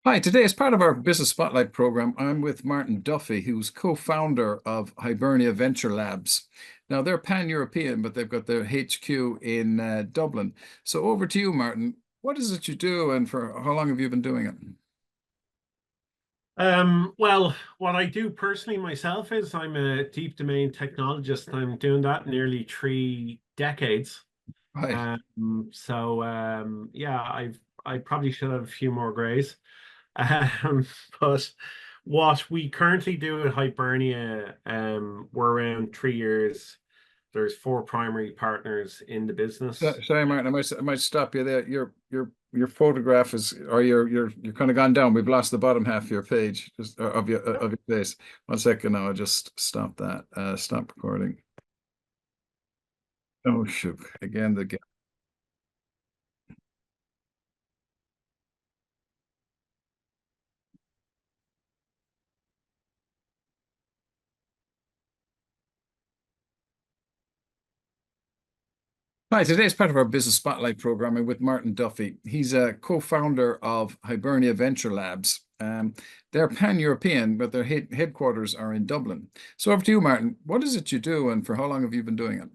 Hi, today, as part of our Business Spotlight program, I'm with Martin Duffy, who's co-founder of Hibernia Venture Labs. Now, they're pan-European, but they've got their HQ in Dublin. So over to you, Martin. What is it you do, and for how long have you been doing it? Well, what I do personally myself is I'm a deep domain technologist. I'm doing that nearly 3 decades. Right. Yeah, I probably should have a few more grays. But what we currently do at Hibernia, we're around 3 years. There's four primary partners in the business. Sorry, Martin, I might stop you there. Your photograph is, or you're kind of gone down. We've lost the bottom half of your page, just of your face. One second now, I'll just stop that. Stop recording. Oh shoot! Again, the Hi, today is part of our Business Spotlight programming with Martin Duffy. He's a co-founder of Hibernia Venture Labs. They're pan-European, but their headquarters are in Dublin. So over to you, Martin. What is it you do, and for how long have you been doing it?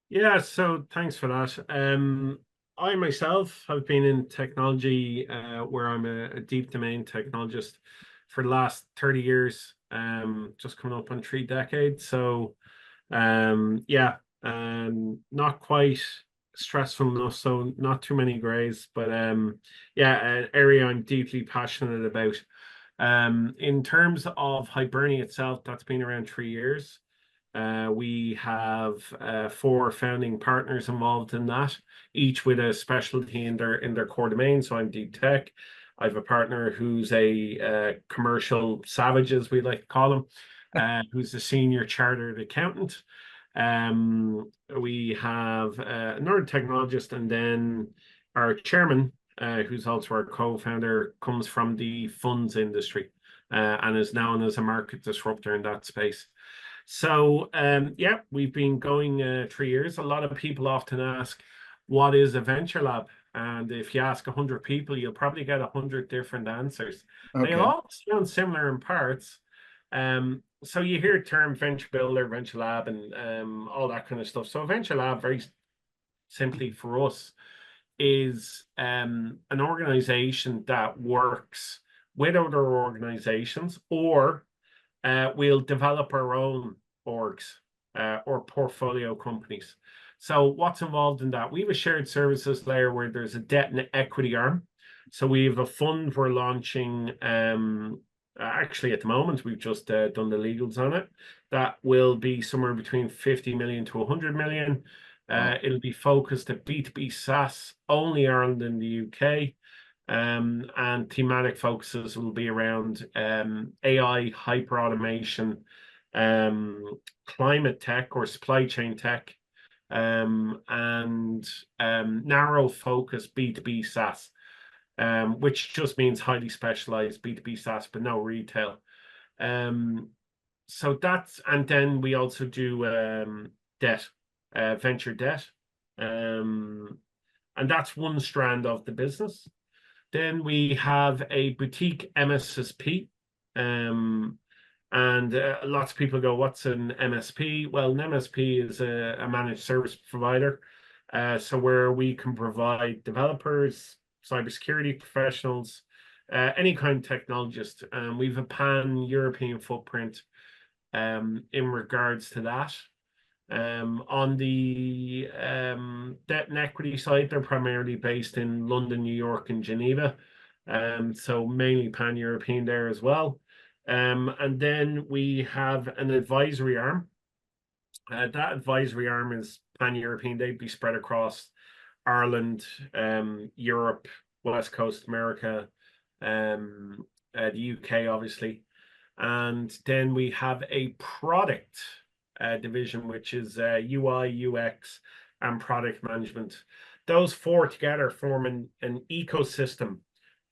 Yeah, so thanks for that. I myself have been in technology, where I'm a deep domain technologist for the last 30 years, just coming up on 3 decades. Yeah, not quite stressful enough, so not too many grays, but yeah, an area I'm deeply passionate about. In terms of Hibernia itself, that's been around 3 years. We have four founding partners involved in that, each with a specialty in their core domain. So I'm deep tech. I have a partner who's a commercial savage, as we like to call him, who's a senior chartered accountant. We have another technologist, and then our chairman, who's also our co-founder, comes from the funds industry, and is known as a market disruptor in that space. Yeah, we've been going 3 years. A lot of people often ask, what is a venture lab? And if you ask 100 people, you'll probably get 100 different answers. They Okay. all sound similar in parts. So you hear the term venture builder, venture lab, and all that kind of stuff. So a venture lab, very simply for us, is an organization that works with other organizations, or we'll develop our own orgs, or portfolio companies. So what's involved in that? We have a shared services layer where there's a debt and equity arm. So we have a fund we're launching. Actually, at the moment, we've just done the legals on it. That will be somewhere between 50 million to 100 million. Wow. It'll be focused at B2B SaaS, only Ireland and the UK. And thematic focuses will be around AI, hyper automation, climate tech or supply chain tech, and narrow focus B2B SaaS, which just means highly specialized B2B SaaS, but no retail. Um, and then we also do debt, venture debt. And that's one strand of the business. Then we have a boutique MSSP. And lots of people go, what's an MSP? Well, an MSP is a managed service provider. So where we can provide developers, cybersecurity professionals, any kind of technologist. We have a pan-European footprint in regards to that. On the debt and equity side, they're primarily based in London, New York, and Geneva. So mainly pan-European there as well. And then we have an advisory arm. That advisory arm is pan-European. They'd be spread across Ireland, Europe, West Coast America, the UK, obviously. And then we have a product division, which is UI, UX, and product management. Those four together form an ecosystem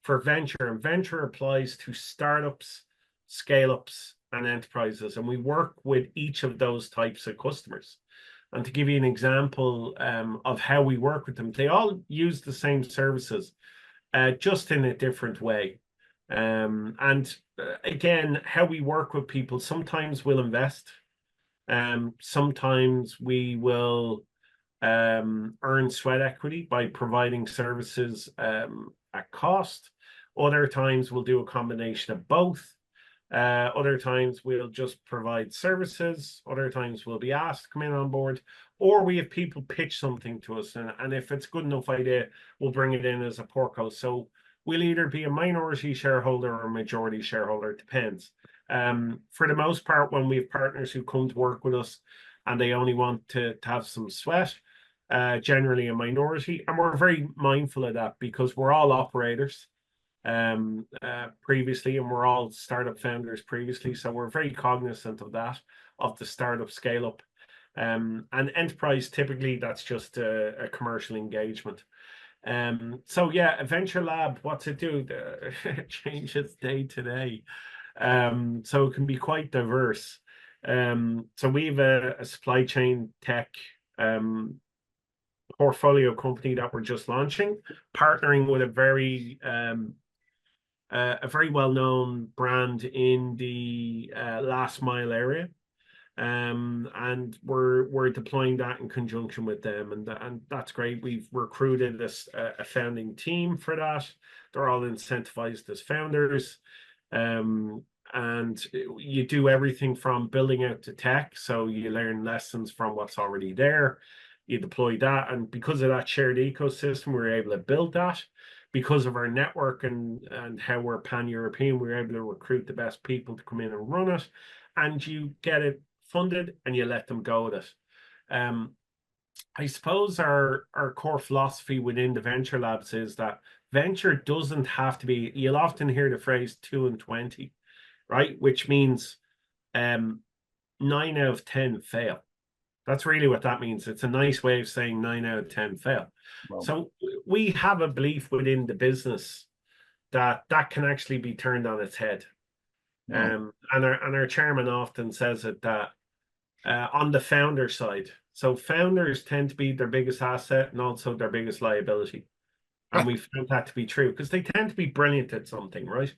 for venture, and venture applies to startups, scale ups, and enterprises. And we work with each of those types of customers. And to give you an example of how we work with them, they all use the same services, just in a different way. And again, how we work with people, sometimes we'll invest, sometimes we will earn sweat equity by providing services at cost. Other times we'll do a combination of both. Other times we'll just provide services. Other times we'll be asked to come in on board, or we have people pitch something to us, and if it's a good enough idea, we'll bring it in as a portco. So we'll either be a minority shareholder or a majority shareholder, it depends. For the most part, when we have partners who come to work with us and they only want to have some sweat, generally a minority, and we're very mindful of that because we're all operators previously, and we're all startup founders previously, so we're very cognizant of that, of the startup scale up. And enterprise, typically that's just a commercial engagement. So yeah, a venture lab, what's it do? It changes day to day. So it can be quite diverse. So we have a supply chain tech portfolio company that we're just launching, partnering with a very well-known brand in the last mile area. And we're deploying that in conjunction with them, and that's great. We've recruited a founding team for that. They're all incentivized as founders. And you do everything from building out the tech, so you learn lessons from what's already there. You deploy that, and because of that shared ecosystem, we're able to build that. Because of our network and how we're pan-European, we're able to recruit the best people to come in and run it, and you get it funded and you let them go with it. I suppose our core philosophy within the venture labs is that venture doesn't have to be, you'll often hear the phrase 2 and 20, right? Which means 9 out of 10 fail. That's really what that means. It's a nice way of saying 9 out of 10 fail. Well, So we have a belief within the business that can actually be turned on its head. well, And our chairman often says it that on the founder side. So founders tend to be their biggest asset and also their biggest liability. And we found that to be true because they tend to be brilliant at something, right?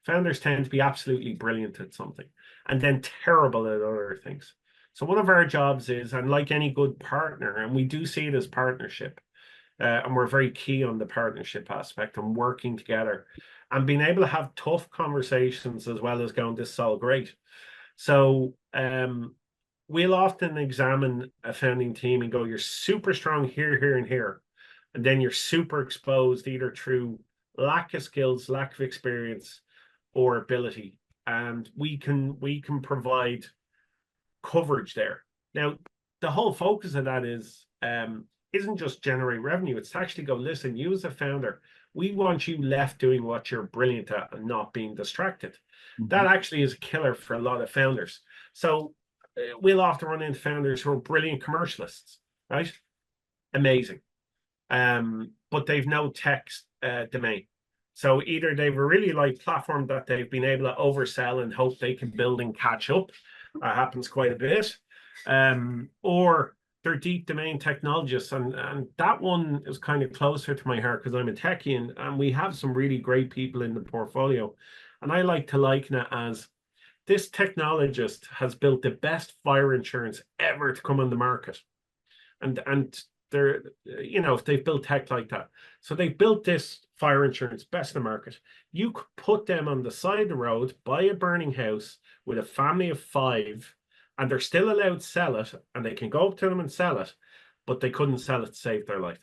Founders tend to be absolutely brilliant at something and then terrible at other things. So one of our jobs is, and like any good partner, and we do see it as partnership, and we're very key on the partnership aspect and working together and being able to have tough conversations as well as going, this is all great. So we'll often examine a founding team and go, you're super strong here, here, and here. And then you're super exposed either through lack of skills, lack of experience, or ability. And we can provide coverage there. Now, the whole focus of that is isn't just generate revenue. It's to actually go, listen, you as a founder, we want you left doing what you're brilliant at and not being distracted. That actually is a killer for a lot of founders. So we'll often run into founders who are brilliant commercialists, right? Amazing. But they've no tech domain. So either they've a really light platform that they've been able to oversell and hope they can build and catch up. That happens quite a bit. Or they're deep domain technologists. And that one is kind of closer to my heart because I'm a techie and we have some really great people in the portfolio. And I like to liken it as this technologist has built the best fire insurance ever to come on the market. And they're, you know, if they've built tech like that. So they built this fire insurance best in the market. You could put them on the side of the road by a burning house with a family of 5, and they're still allowed to sell it, and they can go up to them and sell it, but they couldn't sell it to save their life.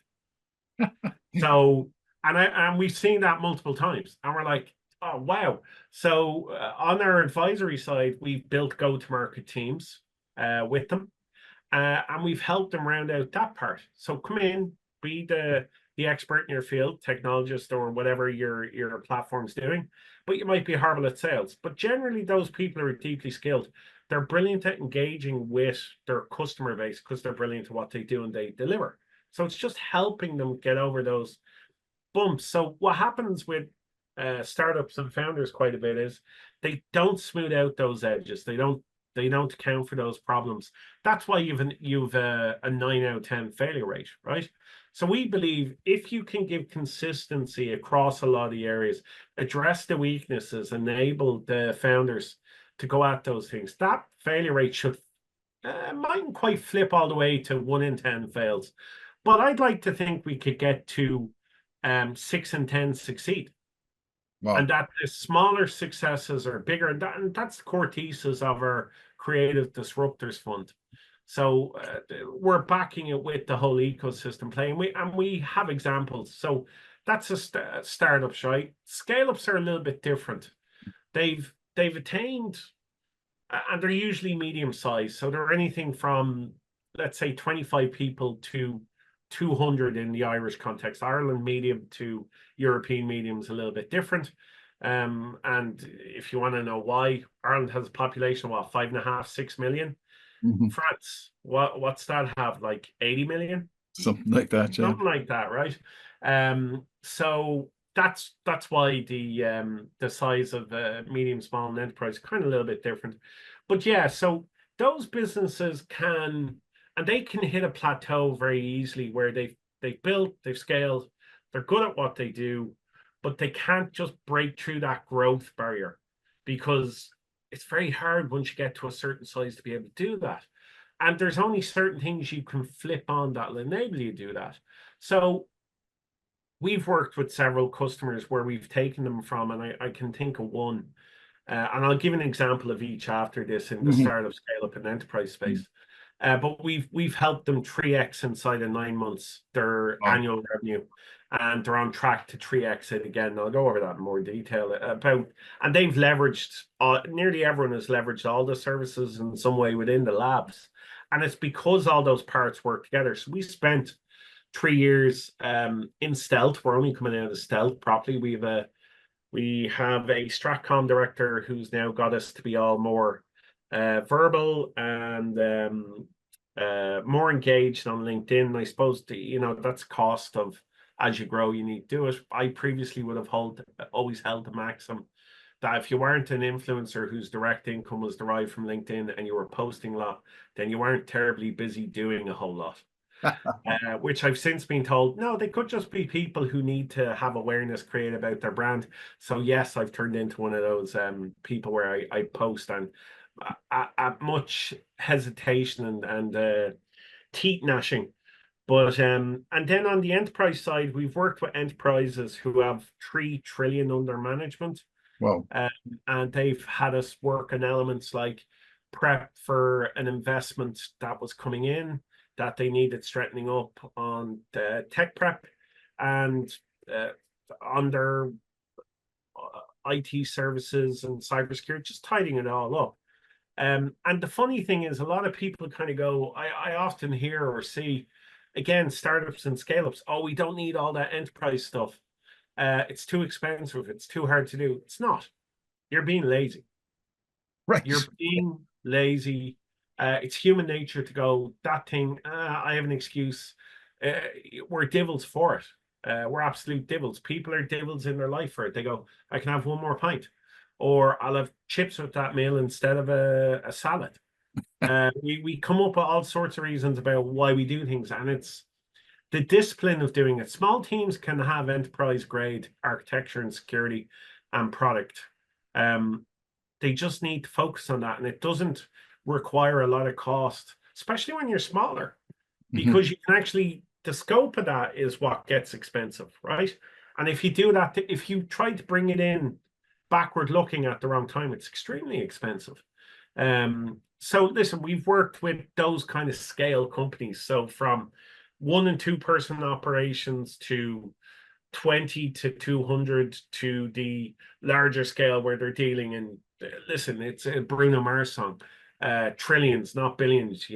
So, and we've seen that multiple times, and we're like, oh wow. So on our advisory side, we've built go-to-market teams with them. And we've helped them round out that part. So come in, be the expert in your field, technologist or whatever your platform's doing, but you might be horrible at sales. But generally, those people are deeply skilled. They're brilliant at engaging with their customer base because they're brilliant at what they do and they deliver. So it's just helping them get over those bumps. So what happens with startups and founders quite a bit is they don't smooth out those edges. They don't account for those problems. That's why you've a 9 out of 10 failure rate, right? So we believe if you can give consistency across a lot of the areas, address the weaknesses, enable the founders to go at those things, that failure rate should mightn't quite flip all the way to 1 in 10 fails. But I'd like to think we could get to 6 in 10 succeed. Wow. And that the smaller successes are bigger. And that's the core thesis of our Creative Disruptors Fund. So we're backing it with the whole ecosystem play, and we have examples. So that's a startups, right? Scale-ups are a little bit different. They've attained, and they're usually medium sized. So they're anything from, let's say, 25 people to 200 in the Irish context. Ireland medium to European medium is a little bit different. And if you want to know why, Ireland has a population of what, 5.5, 6 million. France, what's that have? Like 80 million? Something like that, yeah. Something like that, right? So that's why the size of medium, small, and enterprise kind of a little bit different. But yeah, so those businesses can, and they can hit a plateau very easily where they've built, they've scaled, they're good at what they do, but they can't just break through that growth barrier, because it's very hard once you get to a certain size to be able to do that. And there's only certain things you can flip on that will enable you to do that. So we've worked with several customers where we've taken them from, and I can think of one, and I'll give an example of each after this in the startup, scale up, and enterprise space. But we've helped them 3x inside of 9 months their annual revenue, and they're on track to 3x it again. I'll go over that in more detail and they've leveraged, nearly everyone has leveraged all the services in some way within the labs, and it's because all those parts work together. So we spent 3 years in stealth. We're only coming out of stealth properly. We have a Stratcom director who's now got us to be all more verbal and more engaged on LinkedIn. I suppose that's cost of, as you grow, you need to do it. I previously would have always held the maxim that if you weren't an influencer whose direct income was derived from LinkedIn and you were posting a lot, then you weren't terribly busy doing a whole lot. Which I've since been told, no, they could just be people who need to have awareness created about their brand. So yes, I've turned into one of those people where I post, and at much hesitation and teeth gnashing. But and then on the enterprise side, we've worked with enterprises who have 3 trillion under management. Wow. And they've had us work on elements like prep for an investment that was coming in, that they needed strengthening up on the tech prep and on their IT services and cybersecurity, just tidying it all up. And the funny thing is, a lot of people kind of go, I often hear or see, again, startups and scale-ups, oh, we don't need all that enterprise stuff. It's too expensive. It's too hard to do. It's not. You're being lazy. Right. You're being lazy. It's human nature to go, that thing, I have an excuse. We're devils for it. We're absolute devils. People are devils in their life for it. They go, I can have one more pint, or I'll have chips with that meal instead of a salad. We come up with all sorts of reasons about why we do things, and it's the discipline of doing it. Small teams can have enterprise grade architecture and security and product. They just need to focus on that, and it doesn't require a lot of cost, especially when you're smaller, because you can actually, the scope of that is what gets expensive, right? And if you do that, if you try to bring it in backward looking at the wrong time, it's extremely expensive. So listen, we've worked with those kind of scale companies. So from 1 and 2 person operations to 20 to 200 to the larger scale where they're dealing in, listen, it's a Bruno Mars song, trillions, not billions,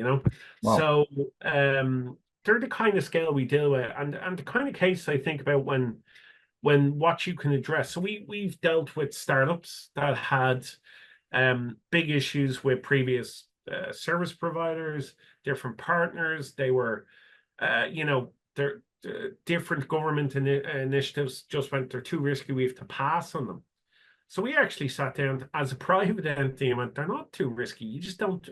Wow. So they're the kind of scale we deal with, and the kind of case I think about when what you can address. So we've dealt with startups that had big issues with previous service providers, different partners. They were they're different government initiatives just went, they're too risky, we have to pass on them. So we actually sat down as a private entity and went, they're not too risky, you just don't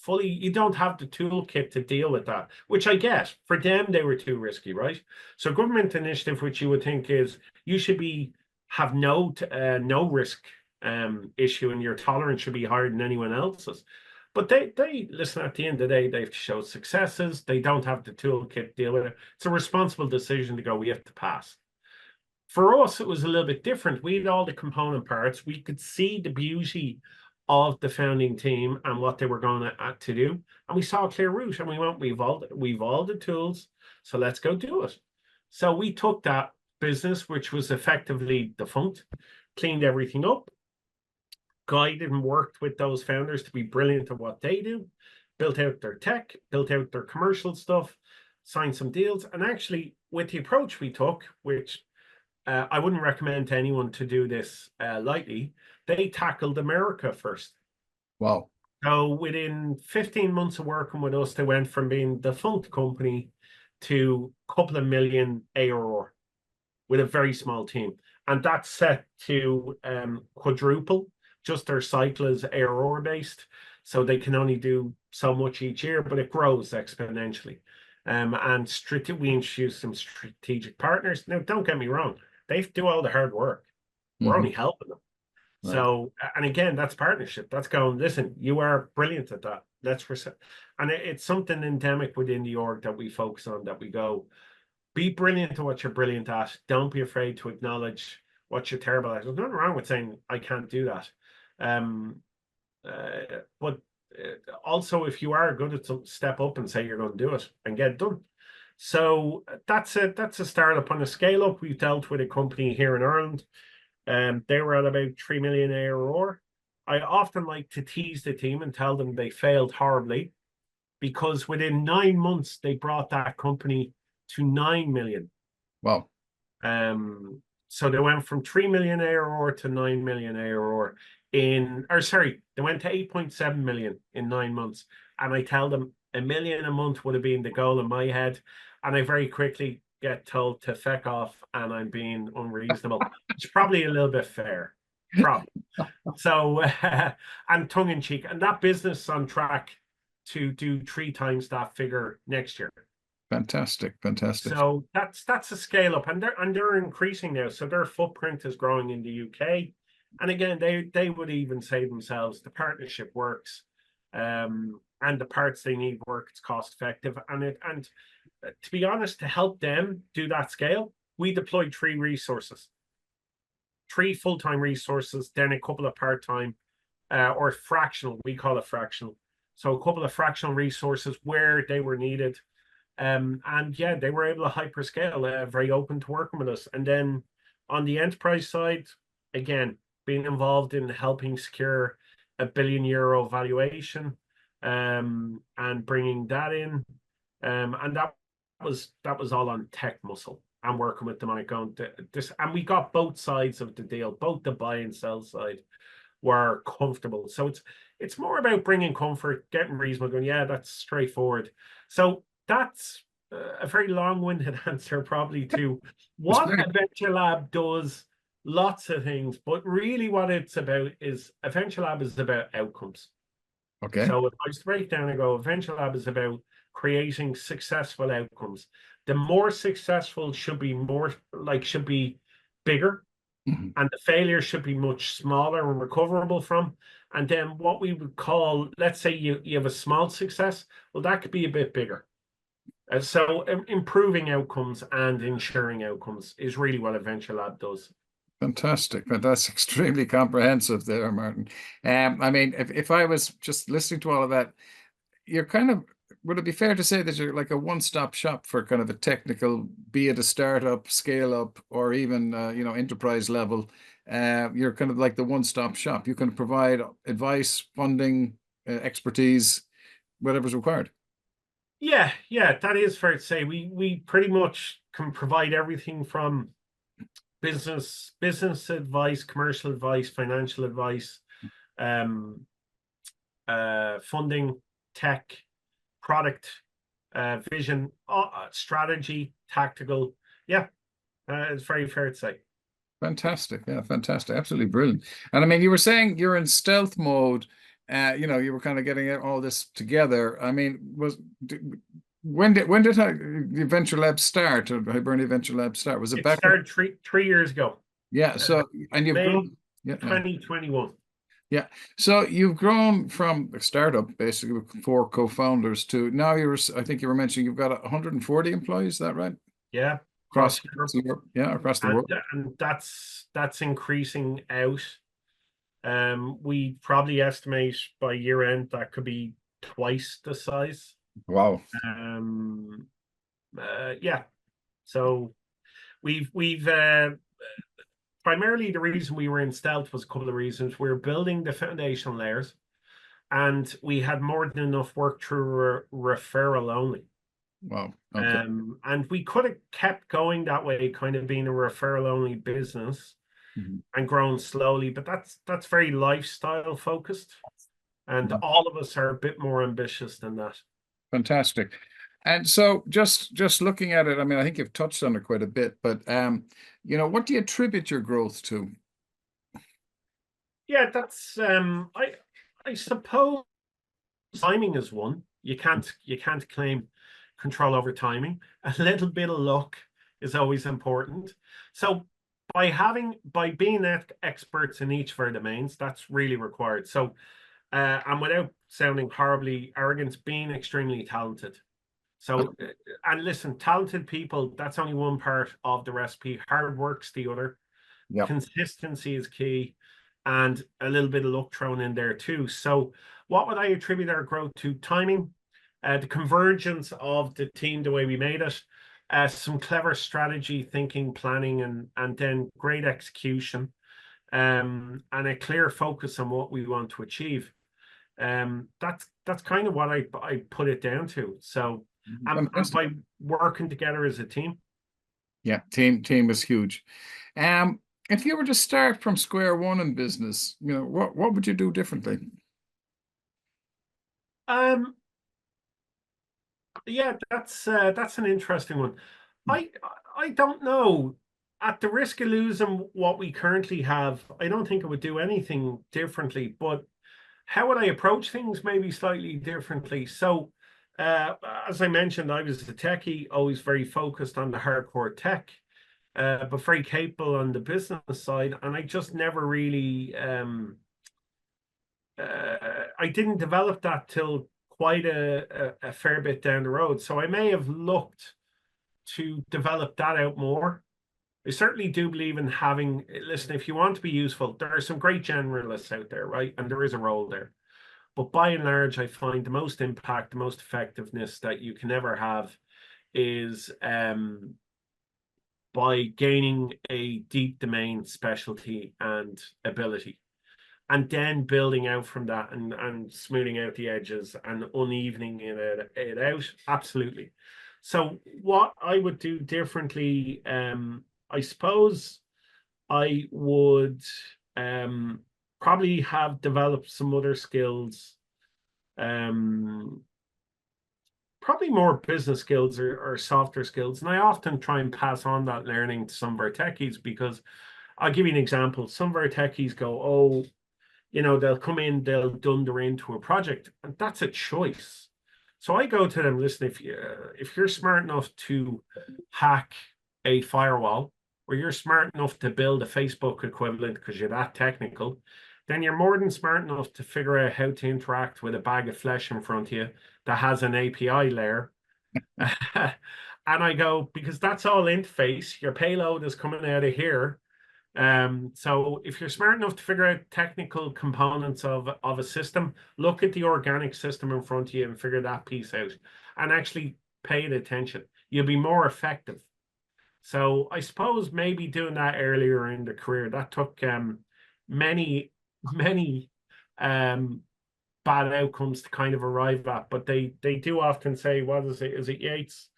fully, you don't have the toolkit to deal with that, which I get. For them, they were too risky, right? So government initiative, which you would think is you should have no risk issue, and your tolerance should be higher than anyone else's. But they listen, at the end of the day, they've showed successes. They don't have the toolkit to deal with it. It's a responsible decision to go, we have to pass. For us, it was a little bit different. We had all the component parts. We could see the beauty of the founding team and what they were going to do. And we saw a clear route, and we went, we've all the tools, so let's go do it. So we took that business, which was effectively defunct, cleaned everything up, guided and worked with those founders to be brilliant at what they do, built out their tech, built out their commercial stuff, signed some deals. And actually, with the approach we took, which I wouldn't recommend to anyone to do this lightly, they tackled America first. Wow. So within 15 months of working with us, they went from being the defunct company to a couple of million ARR with a very small team. And that's set to quadruple just their cycle is ARR based. So they can only do so much each year, but it grows exponentially. And we introduced some strategic partners. Now, don't get me wrong, they do all the hard work. We're only helping them. Right. So, and again, that's partnership. That's going, listen, you are brilliant at that. And it's something endemic within the org that we focus on, that we go, be brilliant at what you're brilliant at. Don't be afraid to acknowledge what you're terrible at. There's nothing wrong with saying, I can't do that. But also, if you are good at something, step up and say you're going to do it and get it done. So that's a startup. On a scale up, we've dealt with a company here in Ireland. They were at about 3 million ARR. I often like to tease the team and tell them they failed horribly, because within 9 months they brought that company to 9 million. Wow. So they went from 3 million ARR to 9 million ARR they went to 8.7 million in 9 months. And I tell them $1 million a month would have been the goal in my head. And I very quickly get told to feck off and I'm being unreasonable. It's probably a little bit fair. Probably. So, and tongue in cheek. And that business is on track to do 3 times that figure next year. Fantastic. So that's a scale up, and they're increasing now. So their footprint is growing in the UK. And again, they would even say themselves, the partnership works, and the parts they need work. It's cost effective, and to be honest, to help them do that scale, we deployed 3 resources, 3 full-time resources, then a couple of part-time or fractional. We call it fractional. So a couple of fractional resources where they were needed. And yeah, they were able to hyperscale, very open to working with us. And then on the enterprise side, again, being involved in helping secure €1 billion valuation, and bringing that in, and that was all on tech muscle and working with them on it, going this, and we got both sides of the deal, both the buy and sell side were comfortable. So it's more about bringing comfort, getting reasonable, going, yeah, that's straightforward. So that's a very long-winded answer probably to what a venture lab does. Lots of things, but really what it's about is a venture lab is about outcomes. Okay. So if I just break down and go, a venture lab is about creating successful outcomes. The more successful should be bigger, and the failure should be much smaller and recoverable from. And then what we would call, let's say you have a small success, well, that could be a bit bigger. So improving outcomes and ensuring outcomes is really what a venture lab does. Fantastic. That's extremely comprehensive there, Martin. I mean, if I was just listening to all of that, you're kind of, would it be fair to say that you're like a one-stop shop for kind of a technical, be it a startup, scale up, or even enterprise level? You're kind of like the one-stop shop. You can provide advice, funding, expertise, whatever's required. Yeah, that is fair to say. We pretty much can provide everything from business advice, commercial advice, financial advice, funding, tech, product, vision, strategy, tactical. Yeah, it's very fair to say. Fantastic. Yeah, fantastic. Absolutely brilliant. And I mean, you were saying you're in stealth mode you were kind of getting all this together. I mean, when did the Venture Lab start, or Hibernia Venture Lab start? Was it It back in, started three years ago, yeah, uh, so, and you've May grown, yeah, yeah. 2021. Yeah. So you've grown from a startup basically with four co-founders to now I think you were mentioning you've got 140 employees, is that right? Yeah, Across across Europe, Europe, yeah, across the and world. that's increasing out. We probably estimate by year end that could be twice the size. Wow. Um, yeah. So we've primarily the reason we were in stealth was a couple of reasons. We were building the foundational layers, and we had more than enough work through referral only. Wow. Okay. And we could have kept going that way, kind of being a referral only business Mhm. and grown slowly, but that's very lifestyle focused. And Mhm. all of us are a bit more ambitious than that. Fantastic. And so just looking at it, I mean, I think you've touched on it quite a bit, but what do you attribute your growth to? Yeah, that's I suppose timing is one. You can't claim control over timing. A little bit of luck is always important. So by being experts in each of our domains, that's really required. So and without sounding horribly arrogant, being extremely talented. So and listen, talented people, that's only one part of the recipe. Hard work's the other. Yeah. Consistency is key, and a little bit of luck thrown in there too. So, what would I attribute our growth to? Timing, the convergence of the team, the way we made it, some clever strategy thinking, planning, and then great execution, and a clear focus on what we want to achieve. That's kind of what I put it down to. So, and Fantastic. by working together as a team. Yeah, team is huge. Um, if you were to start from square one in business, what would you do differently? Um, Yeah, that's an interesting one. I I don't know. At the risk of losing what we currently have, I don't think I would do anything differently. But how would I approach things maybe slightly differently? So, uh, as I mentioned, I was a techie, always very focused on the hardcore tech, but very capable on the business side, and I just never really I didn't develop that till quite a fair bit down the road. So I may have looked to develop that out more. I certainly do believe in having, listen, if you want to be useful, there are some great generalists out there, right? And there is a role there. But by and large, I find the most impact, the most effectiveness that you can ever have is by gaining a deep domain specialty and ability, and then building out from that and smoothing out the edges and unevening it out. Absolutely. So what I would do differently, I suppose I would probably have developed some other skills, um, probably more business skills or softer skills. And I often try and pass on that learning to some of our techies, because I'll give you an example. Some of our techies go, oh, they'll come in, they'll dunder into a project, and that's a choice. So I go to them, listen, if you're smart enough to hack a firewall, or you're smart enough to build a Facebook equivalent because you're that technical, then you're more than smart enough to figure out how to interact with a bag of flesh in front of you that has an API layer. And I go, because that's all interface, your payload is coming out of here. So if you're smart enough to figure out technical components of a system, look at the organic system in front of you and figure that piece out, and actually pay it attention. You'll be more effective. So I suppose maybe doing that earlier in the career, that took many, many bad outcomes to kind of arrive at. But they do often say, what is it? Is it Yates?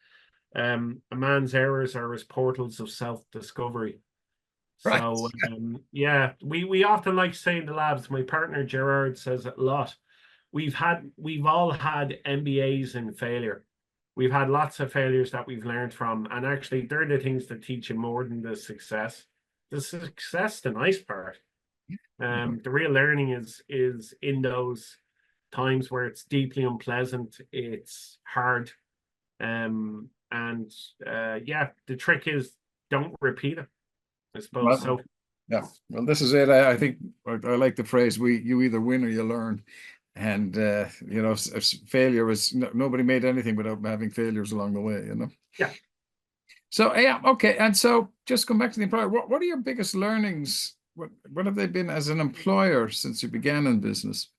A man's errors are his portals of self-discovery. Right. So yeah, we often like to say in the labs, my partner Gerard says it a lot. We've all had MBAs in failure. We've had lots of failures that we've learned from, and actually they're the things that teach you more than the success. The success, the nice part. The real learning is in those times where it's deeply unpleasant, it's hard, and yeah, the trick is don't repeat it, I suppose. Well, So yeah. Well, this is it. I think I like the phrase, you either win or you learn. And you know, failure was nobody made anything without having failures along the way, you know. yeah. So yeah, okay. And so just come back to the employer. What are your biggest learnings? What have they been as an employer since you began in business?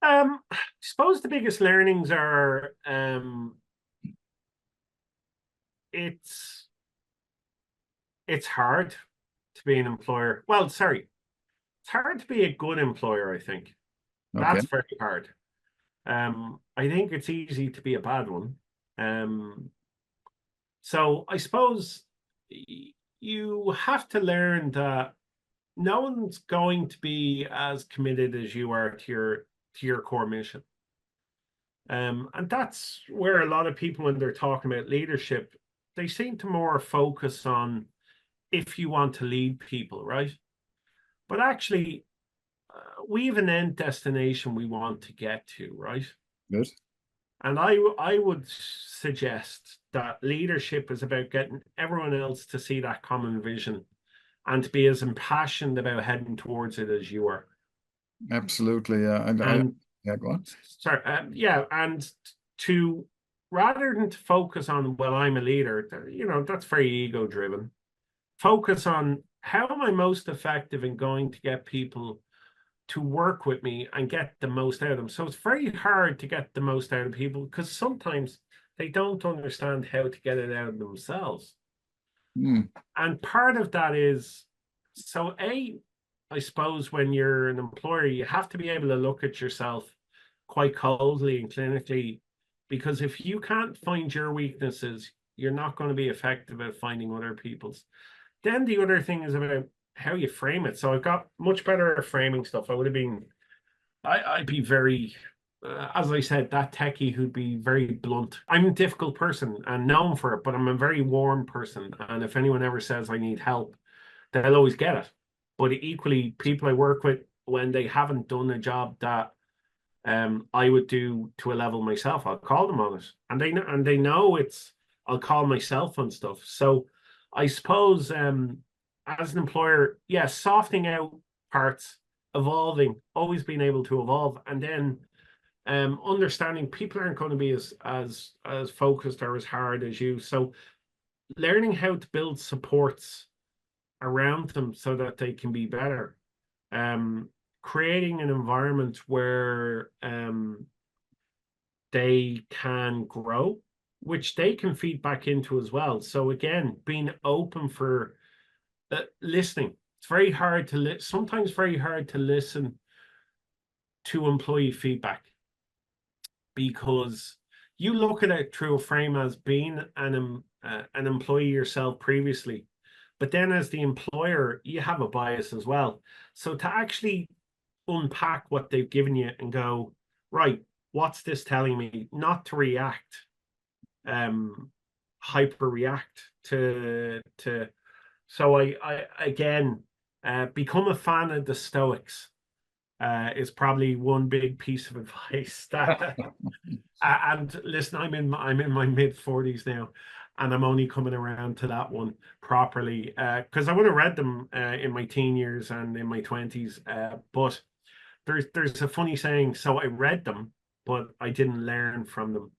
I suppose the biggest learnings are it's it's hard to be an employer. Well, sorry, it's hard to be a good employer, I think. Okay. That's very hard. I think it's easy to be a bad one. Um, so I suppose you have to learn that no one's going to be as committed as you are to your core mission. And that's where a lot of people, when they're talking about leadership, they seem to more focus on if you want to lead people, right? But actually, we have an end destination we want to get to, right? Good. And I would suggest that leadership is about getting everyone else to see that common vision and to be as impassioned about heading towards it as you are. Absolutely. Yeah. And Yeah, go on. sorry, yeah, and to rather than to focus on, well, I'm a leader, you know, that's very ego driven. Focus on how am I most effective in going to get people to work with me and get the most out of them. So it's very hard to get the most out of people because sometimes they don't understand how to get it out of themselves. Mm, And part of that is so I suppose when you're an employer, you have to be able to look at yourself quite coldly and clinically, because if you can't find your weaknesses, you're not going to be effective at finding other people's. Then the other thing is about how you frame it. So I've got much better at framing stuff. I'd be very, as I said, that techie who'd be very blunt. I'm a difficult person and known for it, but I'm a very warm person. And if anyone ever says I need help, they'll always get it. But equally, people I work with, when they haven't done a job that I would do to a level myself, I'll call them on it, and they know it's I'll call myself on stuff. So I suppose as an employer, yeah, softening out parts, evolving, always being able to evolve, and then understanding people aren't going to be as focused or as hard as you. So learning how to build supports around them so that they can be better. Creating an environment where they can grow, which they can feed back into as well. So again, being open for listening. It's very hard to sometimes very hard to listen to employee feedback because you look at it through a frame as being an employee yourself previously, but then as the employer, you have a bias as well. So to actually unpack what they've given you and go, right, what's this telling me? Not to react, hyper react to. So I again become a fan of the Stoics. Is probably one big piece of advice that. And listen, I'm in my mid-40s now, and I'm only coming around to that one properly because I would have read them in my teen years and in my 20s. But there's a funny saying. So I read them, but I didn't learn from them.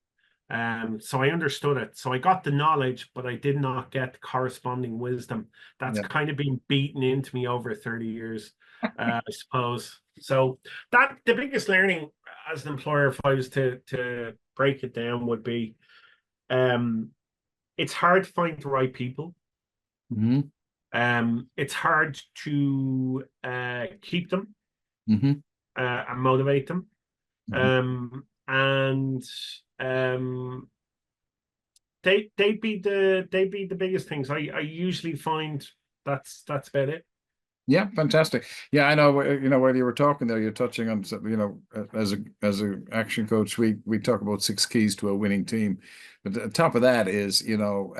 So I understood it. So I got the knowledge, but I did not get the corresponding wisdom. That's yeah. kind of been beaten into me over 30 years, I suppose. So that the biggest learning as an employer, if I was to break it down, would be it's hard to find the right people. Mm-hmm. It's hard to keep them Mm-hmm. and motivate them. Mm-hmm. And they'd be the biggest things. I usually find that's about it. Yeah, fantastic. Yeah, I know. You know, while you were talking there, you're touching on, you know, as a action coach, we talk about 6 keys to a winning team. But the top of that is, you know,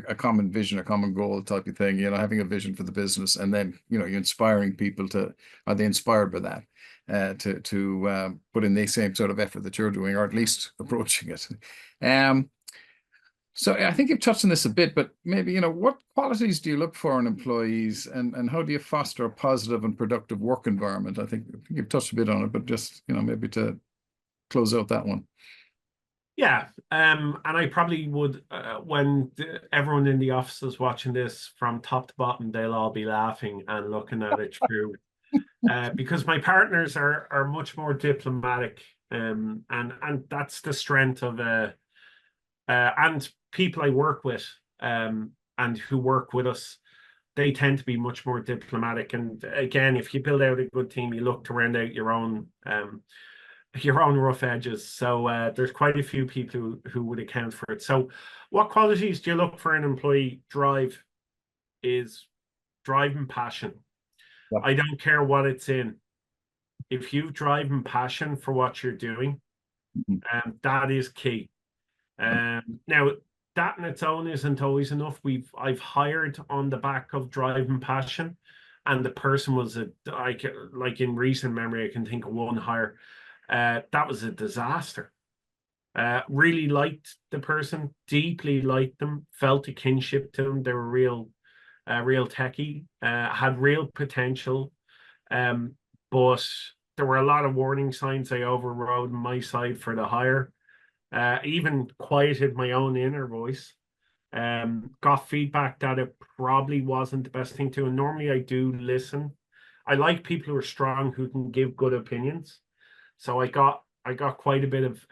a common vision, a common goal type of thing, having a vision for the business, and then, you're inspiring people are they inspired by that? To put in the same sort of effort that you're doing, or at least approaching it. So I think you've touched on this a bit, but maybe, what qualities do you look for in employees, and how do you foster a positive and productive work environment? I think you've touched a bit on it, but just, maybe to close out that one. Yeah, and I probably would, when everyone in the office is watching this from top to bottom, they'll all be laughing and looking at it through, because my partners are much more diplomatic, and that's the strength of and people I work with, and who work with us, they tend to be much more diplomatic. And again, if you build out a good team, you look to round out your own rough edges. So there's quite a few people who would account for it. So what qualities do you look for in an employee? Drive and passion. Yeah. I don't care what it's in. If you drive and passion for what you're doing, that is key. Now, that in its own isn't always enough. I've hired on the back of drive and passion, and the person was like in recent memory, I can think of one hire. That was a disaster. Really liked the person, deeply liked them, felt a kinship to them. They were real techie, had real potential, but there were a lot of warning signs I overrode on my side for the hire. Even quieted my own inner voice. Got feedback that it probably wasn't the best thing to. And normally I do listen. I like people who are strong, who can give good opinions. So I got quite a bit of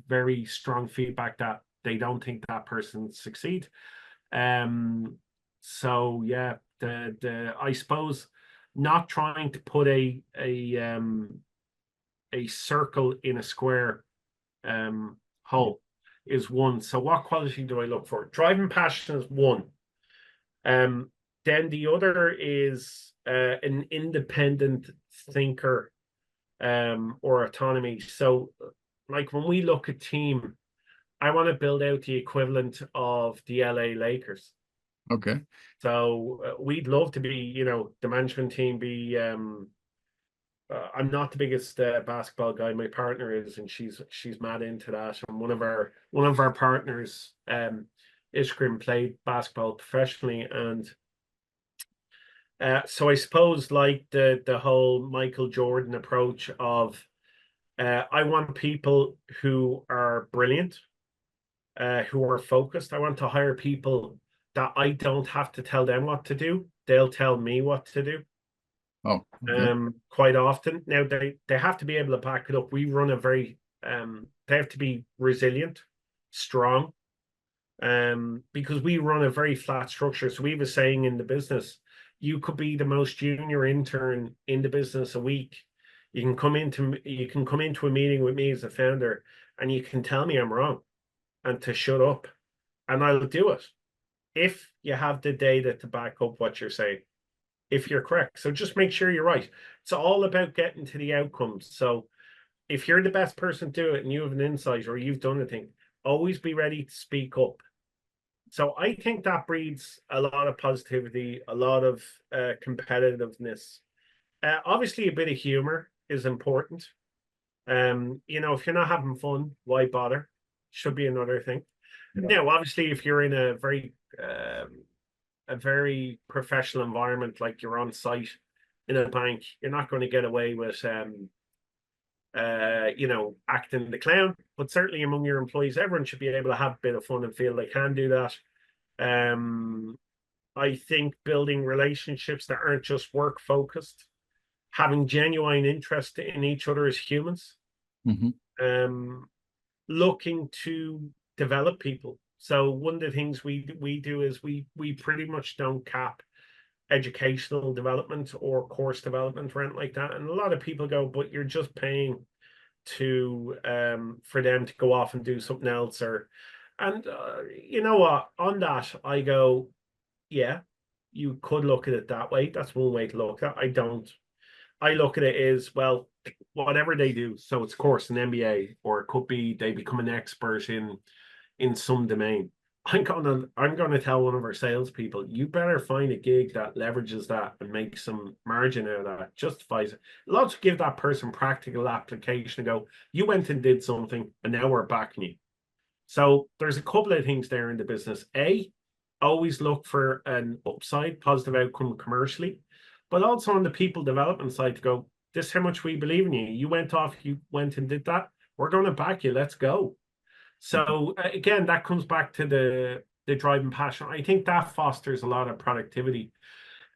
very strong feedback that they don't think that person succeed. So yeah, I suppose not trying to put a circle in a square hole is one. So what quality do I look for? Driving passion is one. Then the other is an independent thinker, or autonomy. So like when we look at team, I want to build out the equivalent of the LA Lakers. Okay. So we'd love to be, the management team be I'm not the biggest basketball guy. My partner is, and she's mad into that. And one of our partners, Iskrim, played basketball professionally, and so I suppose like the whole Michael Jordan approach of I want people who are brilliant, who are focused. I want to hire people that I don't have to tell them what to do. They'll tell me what to do. Oh, okay. Quite often. Now they have to be able to back it up. We run a very they have to be resilient, strong, because we run a very flat structure. So we have a saying in the business: you could be the most junior intern in the business a week. You can come into a meeting with me as a founder, and you can tell me I'm wrong, and to shut up, and I'll do it if you have the data to back up what you're saying. If you're correct. So just make sure you're right. It's all about getting to the outcomes. So if you're the best person to do it and you have an insight or you've done a thing, always be ready to speak up. So I think that breeds a lot of positivity, a lot of competitiveness. Obviously, a bit of humor is important. If you're not having fun, why bother? Should be another thing. Yeah. Now, obviously, if you're in a very professional environment, like you're on site in a bank, you're not going to get away with acting the clown. But certainly among your employees, everyone should be able to have a bit of fun and feel they can do that. I think building relationships that aren't just work focused, having genuine interest in each other as humans, looking to develop people. So one of the things we do is we pretty much don't cap educational development or course development or anything like that. And a lot of people go, but you're just paying to for them to go off and do something else. And you know what? On that, I go, yeah, you could look at it that way. That's one way to look at it. I don't. I look at it as, well, whatever they do. So it's, of course, an MBA, or it could be they become an expert in some domain. I'm gonna tell one of our salespeople, you better find a gig that leverages that and makes some margin out of that, justifies it. Let's give that person practical application and go, you went and did something, and now we're backing you. So there's a couple of things there in the business. Always look for an upside, positive outcome commercially, but also on the people development side to go, this is how much we believe in you. You went and did that. We're going to back you. Let's go. So again, that comes back to the drive and passion. I think that fosters a lot of productivity.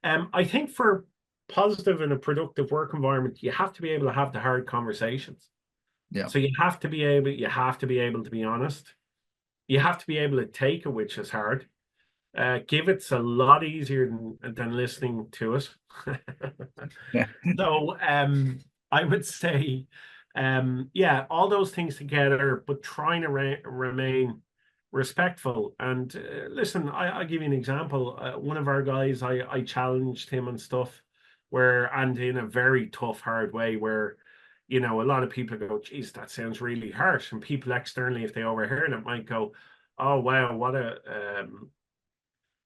I think for positive and a productive work environment, you have to be able to have the hard conversations. Yeah. So you have to be able to be honest. You have to be able to take it, which is hard. Give it's a lot easier than listening to it. Yeah. So I would say, yeah, all those things together, but trying to remain respectful. And listen, I'll give you an example. One of our guys, I challenged him and stuff, and in a very tough, hard way, where a lot of people go, geez, that sounds really harsh. And people externally, if they overheard it, might go, oh wow,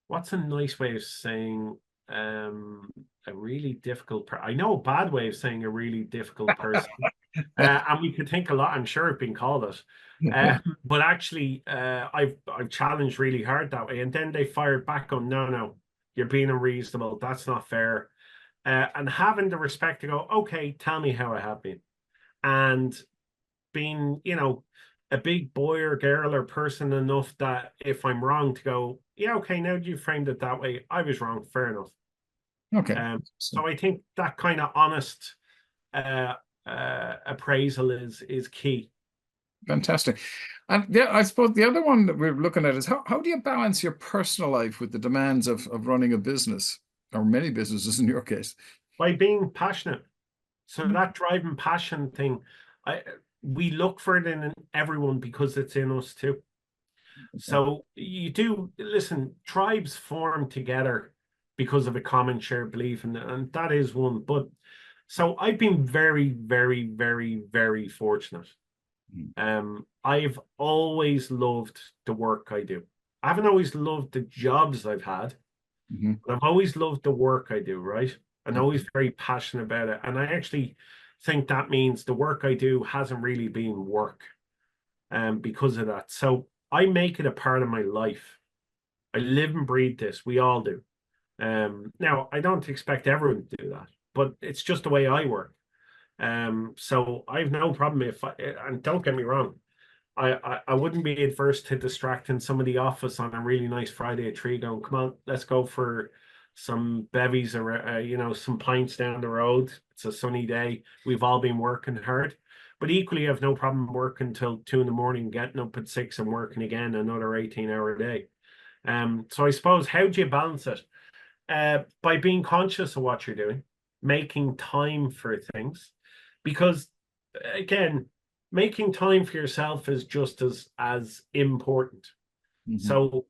what's a nice way of saying a really difficult I know a bad way of saying a really difficult person. And we could think a lot. I'm sure I've been called it. But actually, I've challenged really hard that way. And then they fired back on, no, you're being unreasonable. That's not fair. And having the respect to go, okay, tell me how I have been. And being, a big boy or girl or person enough that if I'm wrong to go, yeah, okay, now you framed it that way. I was wrong. Fair enough. Okay. So I think that kind of honest appraisal is key. Fantastic. And yeah, I suppose the other one that we're looking at is how do you balance your personal life with the demands of running a business, or many businesses in your case? By being passionate. So that drive and passion thing, we look for it in everyone because it's in us too. So you do listen, tribes form together because of a common shared belief, and that is one. But so I've been very, very, very, very fortunate. I've always loved the work I do. I haven't always loved the jobs I've had, but I've always loved the work I do, right? And always very passionate about it. And I actually think that means the work I do hasn't really been work because of that. So I make it a part of my life. I live and breathe this. We all do. Now, I don't expect everyone to do that, but it's just the way I work. So I have no problem and don't get me wrong, I wouldn't be adverse to distracting some of the office on a really nice Friday at 3 going, come on, let's go for some bevies or some pints down the road. It's a sunny day. We've all been working hard. But equally, I have no problem working till 2 in the morning, getting up at 6 and working again another 18-hour day. So I suppose, how do you balance it? By being conscious of what you're doing, making time for things. Because again, making time for yourself is just as important. So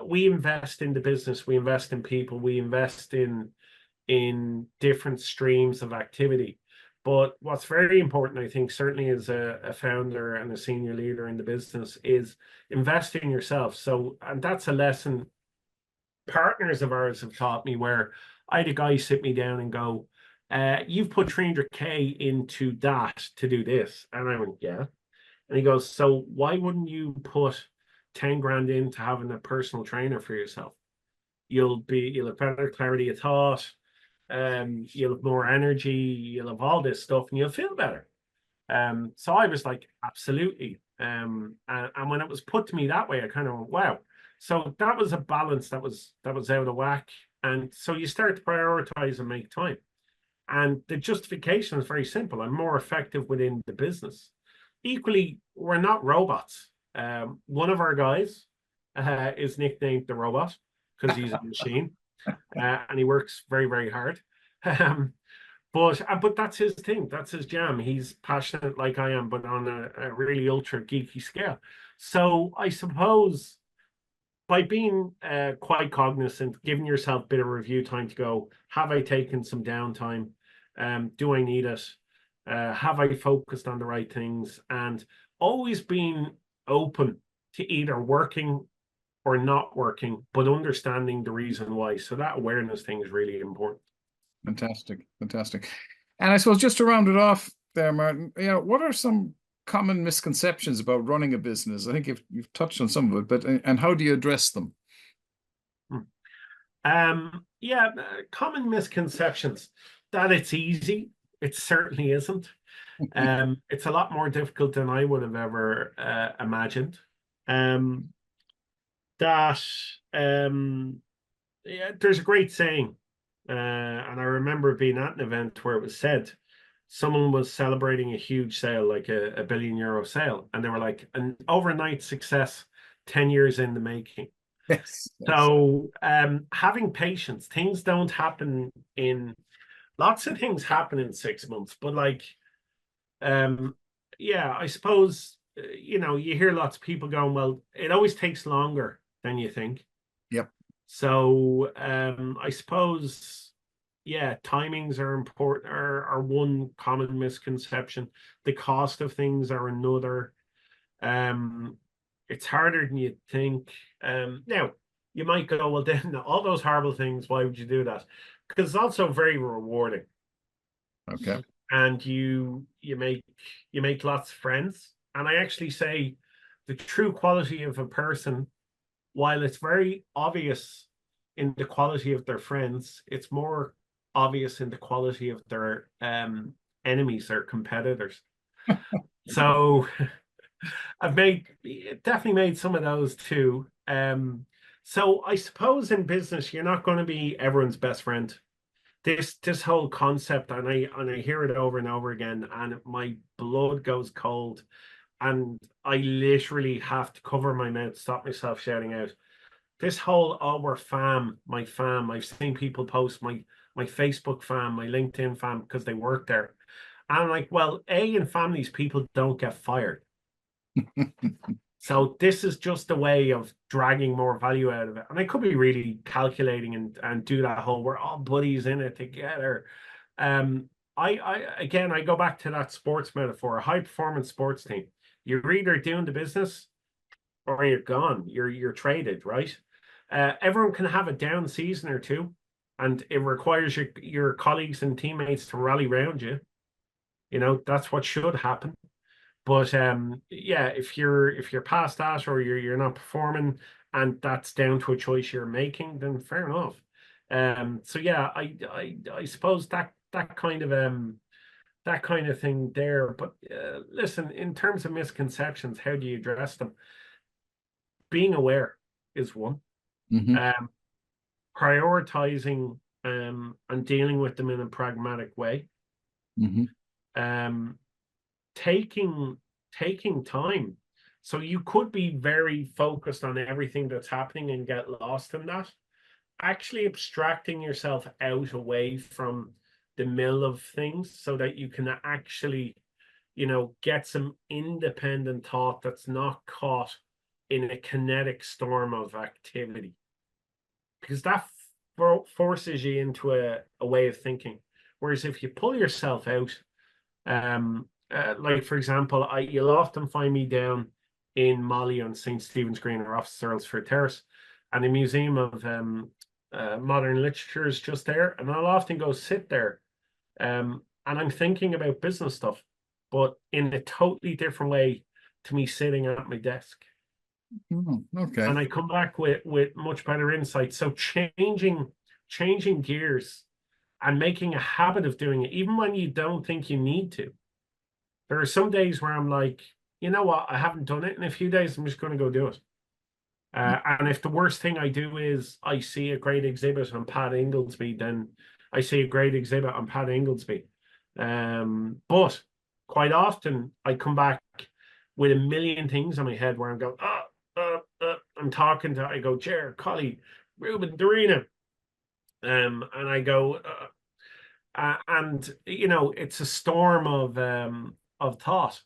we invest in the business, we invest in people, we invest in different streams of activity. But what's very important, I think, certainly as a founder and a senior leader in the business, is invest in yourself. So, and that's a lesson partners of ours have taught me, where I had a guy sit me down and go, you've put 300K into that to do this. And I went, yeah. And he goes, so why wouldn't you put 10 grand into having a personal trainer for yourself? You'll have better clarity of thought. You'll have more energy. You'll have all this stuff, and you'll feel better. So I was like, absolutely. And when it was put to me that way, I kind of went, wow. So that was a balance that was out of whack. And so you start to prioritize and make time. And the justification is very simple. I'm more effective within the business. Equally, we're not robots. One of our guys is nicknamed the robot because he's a machine, and he works very, very hard. But that's his thing. That's his jam. He's passionate like I am, but on a really ultra geeky scale. So I suppose by being quite cognizant, giving yourself a bit of review time to go, have I taken some downtime? Do I need it? Have I focused on the right things? And always being open to either working or not working, but understanding the reason why. So that awareness thing is really important. Fantastic, fantastic. And I suppose just to round it off there, Martin, what are some common misconceptions about running a business? I think you've touched on some of it, but and how do you address them? Yeah, common misconceptions that it's easy. It certainly isn't. It's a lot more difficult than I would have ever imagined. Um, that Yeah, there's a great saying, and I remember being at an event where it was said someone was celebrating a huge sale, like a €1 billion sale, and they were like an overnight success, 10 years in the making. Yes, yes. So having patience, things don't happen in lots of things happen in 6 months, but like yeah, I suppose you hear lots of people going, well, it always takes longer than you think. Yep. So I suppose, yeah, timings are important, are one common misconception. The cost of things are another. It's harder than you think. Now, you might go, well, then all those horrible things, why would you do that? Because it's also very rewarding. Okay. And you make lots of friends. And I actually say the true quality of a person, while it's very obvious in the quality of their friends, it's more obvious in the quality of their enemies or competitors. So I've definitely made some of those too. So I suppose in business, you're not going to be everyone's best friend. This whole concept, and I hear it over and over again, and my blood goes cold, and I literally have to cover my mouth, stop myself shouting out. This whole, oh, we're fam, my fam. I've seen people post my Facebook fam, my LinkedIn fam, because they work there. And I'm like, well, in families, people don't get fired. So this is just a way of dragging more value out of it. And I could be really calculating and do that whole, we're all buddies in it together. I go back to that sports metaphor, a high performance sports team. You're either doing the business or you're gone. You're traded, right? Everyone can have a down season or two, and it requires your colleagues and teammates to rally around you. That's what should happen. But yeah, if you're past that, or you're not performing, and that's down to a choice you're making, then fair enough. So yeah, I suppose that kind of thing there. But listen, in terms of misconceptions, how do you address them? Being aware is one. Hmm. Um, Prioritizing and dealing with them in a pragmatic way. Hmm. Um, taking time. So you could be very focused on everything that's happening and get lost in that. Actually abstracting yourself out away from the mill of things so that you can actually, get some independent thought that's not caught in a kinetic storm of activity. Because that forces you into a way of thinking. Whereas if you pull yourself out, like for example, you'll often find me down in Molly on St. Stephen's Green or off Earlsford Terrace, and the Museum of Modern Literature is just there, and I'll often go sit there, and I'm thinking about business stuff, but in a totally different way to me sitting at my desk. Okay. And I come back with much better insight. So changing gears and making a habit of doing it, even when you don't think you need to. There are some days where I'm like, you know what, I haven't done it in a few days. I'm just going to go do it. And if the worst thing I do is I see a great exhibit on Pat Inglesby, then I see a great exhibit on Pat Inglesby. But quite often I come back with a million things in my head where I'm going, I'm talking to, I go, Jer, Collie, Ruben, Dorina. And I go, and it's a storm of thought.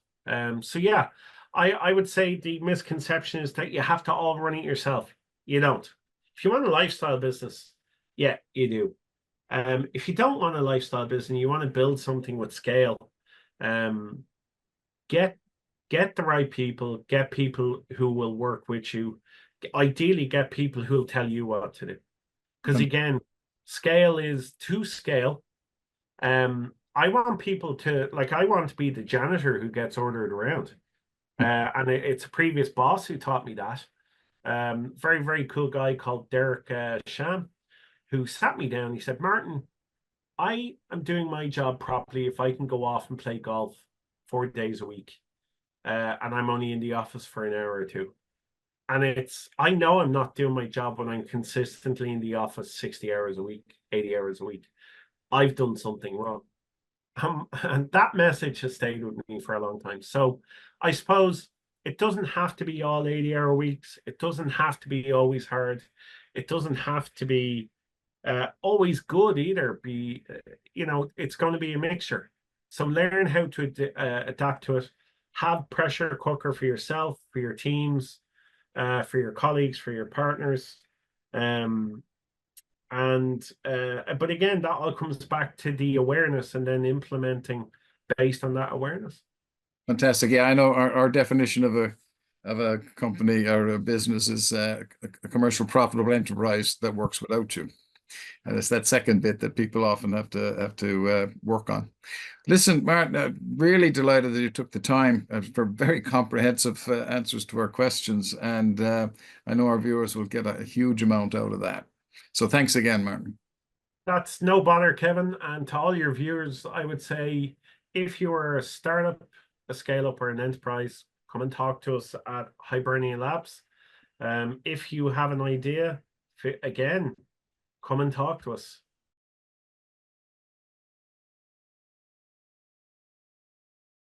So yeah, I would say the misconception is that you have to all run it yourself. You don't. If you want a lifestyle business, yeah, you do. If you don't want a lifestyle business, you want to build something with scale, um, get get the right people, get people who will work with you, ideally get people who'll tell you what to do. Because Fan- again, scale is to scale. I want people to, like, I want to be the janitor who gets ordered around. And it's a previous boss who taught me that. Very, very cool guy called Derek Sham, who sat me down. He said, Martin, I am doing my job properly if I can go off and play golf 4 days a week. And I'm only in the office for an hour or two. And I know I'm not doing my job when I'm consistently in the office 60 hours a week, 80 hours a week. I've done something wrong. And that message has stayed with me for a long time. So I suppose it doesn't have to be all 80-hour weeks. It doesn't have to be always hard. It doesn't have to be always good either. It's going to be a mixture. So learn how to adapt to it. Have pressure cooker for yourself, for your teams, for your colleagues, for your partners. But again, that all comes back to the awareness and then implementing based on that awareness. Fantastic. Yeah, I know our definition of a company or a business is a commercial profitable enterprise that works without you. And it's that second bit that people often have to work on. Listen, Martin, really delighted that you took the time for very comprehensive answers to our questions, and I know our viewers will get a huge amount out of that. So thanks again, Martin. That's no bother, Kevin. And to all your viewers, I would say if you are a startup, a scale up, or an enterprise, come and talk to us at Hibernia Labs. If you have an idea, again, come and talk to us.